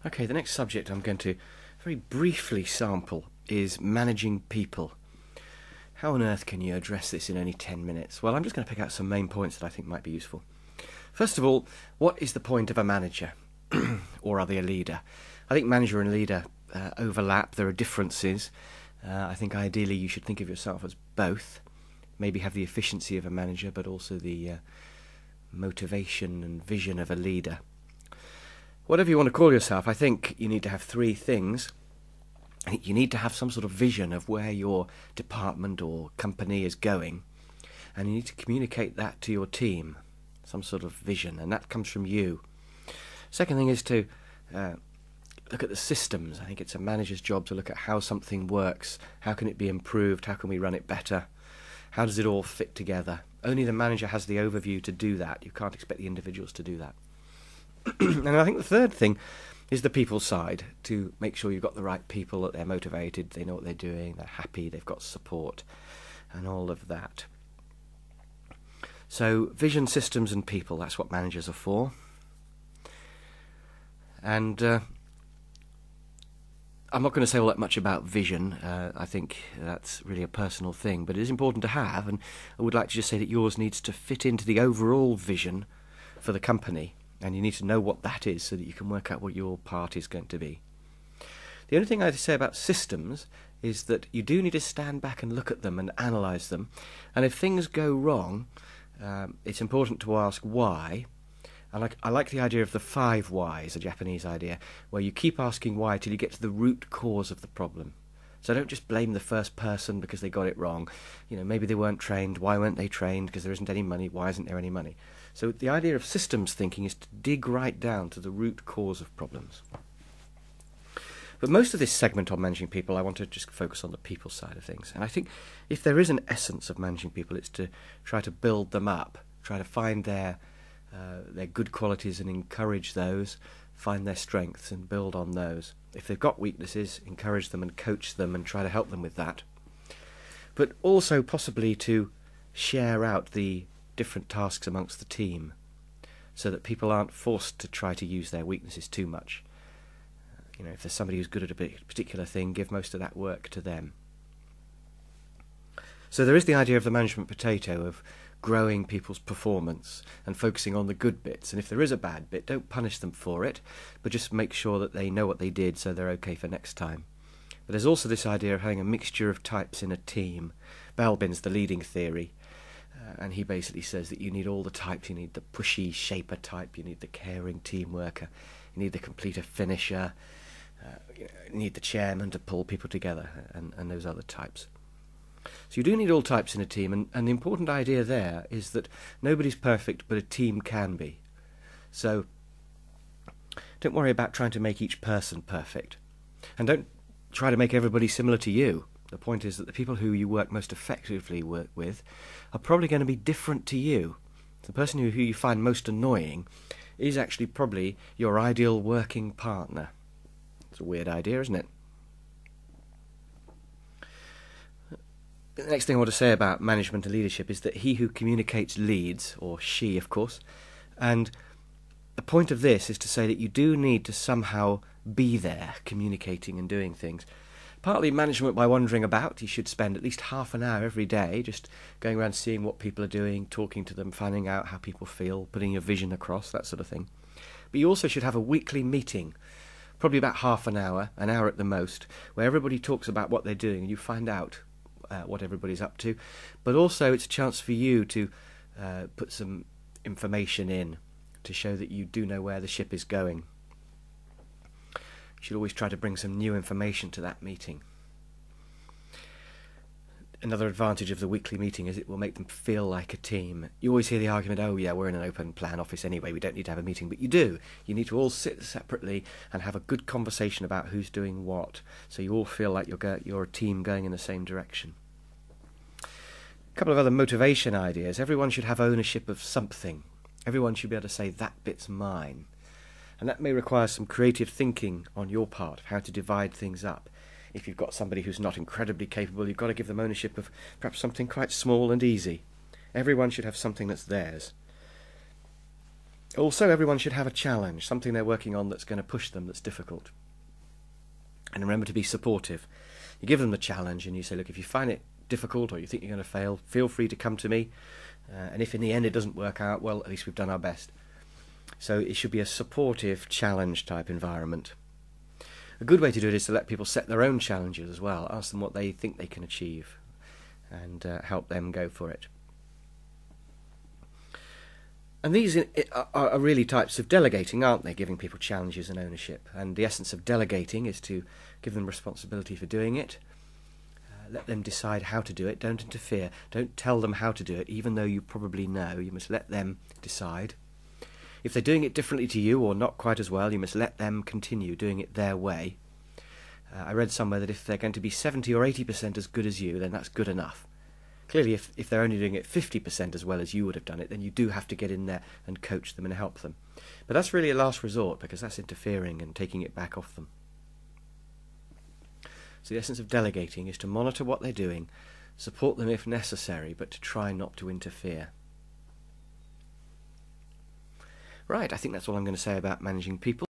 Okay, the next subject I'm going to very briefly sample is managing people. How on earth can you address this in only 10 minutes? Well, I'm just going to pick out some main points that I think might be useful. First of all, what is the point of a manager? Or are they a leader? I think manager and leader overlap. There are differences. I think ideally you should think of yourself as both. Maybe have the efficiency of a manager, but also the motivation and vision of a leader. Whatever you want to call yourself, I think you need to have three things. I think you need to have some sort of vision of where your department or company is going, and you need to communicate that to your team, some sort of vision, and that comes from you. Second thing is to look at the systems. I think it's a manager's job to look at how something works, how can it be improved, how can we run it better, how does it all fit together. Only the manager has the overview to do that. You can't expect the individuals to do that. And I think the third thing is the people side, to make sure you've got the right people, that they're motivated, they know what they're doing, they're happy, they've got support, and all of that. So vision, systems and people, that's what managers are for. And I'm not going to say all that much about vision. I think that's really a personal thing, but it is important to have, and I would like to just say that yours needs to fit into the overall vision for the company. And you need to know what that is so that you can work out what your part is going to be. The only thing I'd say about systems is that you do need to stand back and look at them and analyse them. And if things go wrong, it's important to ask why. I like the idea of the 5 whys, a Japanese idea, where you keep asking why till you get to the root cause of the problem. So don't just blame the first person because they got it wrong. Maybe they weren't trained. Why weren't they trained? Because there isn't any money. Why isn't there any money? So the idea of systems thinking is to dig right down to the root cause of problems. But most of this segment on managing people, I want to just focus on the people side of things. And I think if there is an essence of managing people, it's to try to build them up, try to find their good qualities and encourage those, find their strengths and build on those. If they've got weaknesses, encourage them and coach them and try to help them with that. But also possibly to share out the different tasks amongst the team so that people aren't forced to try to use their weaknesses too much. If there's somebody who's good at a particular thing, give most of that work to them. So there is the idea of the management potato of growing people's performance and focusing on the good bits. And if there is a bad bit, don't punish them for it, but just make sure that they know what they did so they're okay for next time. But there's also this idea of having a mixture of types in a team. Balbin's the leading theory, and he basically says that you need all the types. You need the pushy shaper type, you need the caring team worker, you need the completer finisher, you need the chairman to pull people together, and those other types. So you do need all types in a team, and the important idea there is that nobody's perfect, but a team can be. So don't worry about trying to make each person perfect, and don't try to make everybody similar to you. The point is that the people who you work most effectively with are probably going to be different to you. The person who you find most annoying is actually probably your ideal working partner. It's a weird idea, isn't it? The next thing I want to say about management and leadership is that he who communicates leads, or she, of course. And the point of this is to say that you do need to somehow be there, communicating and doing things. Partly management by wandering about. You should spend at least half an hour every day just going around seeing what people are doing, talking to them, finding out how people feel, putting your vision across, that sort of thing. But you also should have a weekly meeting, probably about half an hour at the most, where everybody talks about what they're doing and you find out what everybody's up to. But also it's a chance for you to put some information in to show that you do know where the ship is going. You should always try to bring some new information to that meeting. Another advantage of the weekly meeting is it will make them feel like a team. You always hear the argument, oh yeah, we're in an open plan office anyway, we don't need to have a meeting. But you do. You need to all sit separately and have a good conversation about who's doing what, so you all feel like you're a team going in the same direction. A couple of other motivation ideas. Everyone should have ownership of something. Everyone should be able to say, that bit's mine. And that may require some creative thinking on your part of how to divide things up. If you've got somebody who's not incredibly capable, you've got to give them ownership of perhaps something quite small and easy. Everyone should have something that's theirs. Also, everyone should have a challenge, something they're working on that's going to push them, that's difficult. And remember to be supportive. You give them the challenge and you say, look, if you find it difficult or you think you're going to fail, feel free to come to me. And if in the end it doesn't work out, well, at least we've done our best. So it should be a supportive challenge type environment. A good way to do it is to let people set their own challenges as well. Ask them what they think they can achieve and help them go for it. And these are really types of delegating, aren't they? Giving people challenges and ownership. And the essence of delegating is to give them responsibility for doing it. Let them decide how to do it. Don't interfere. Don't tell them how to do it, even though you probably know. You must let them decide. If they're doing it differently to you or not quite as well, you must let them continue doing it their way. I read somewhere that if they're going to be 70 or 80% as good as you, then that's good enough. Clearly, if they're only doing it 50% as well as you would have done it, then you do have to get in there and coach them and help them. But that's really a last resort, because that's interfering and taking it back off them. So the essence of delegating is to monitor what they're doing, support them if necessary, but to try not to interfere. Right, I think that's all I'm going to say about managing people.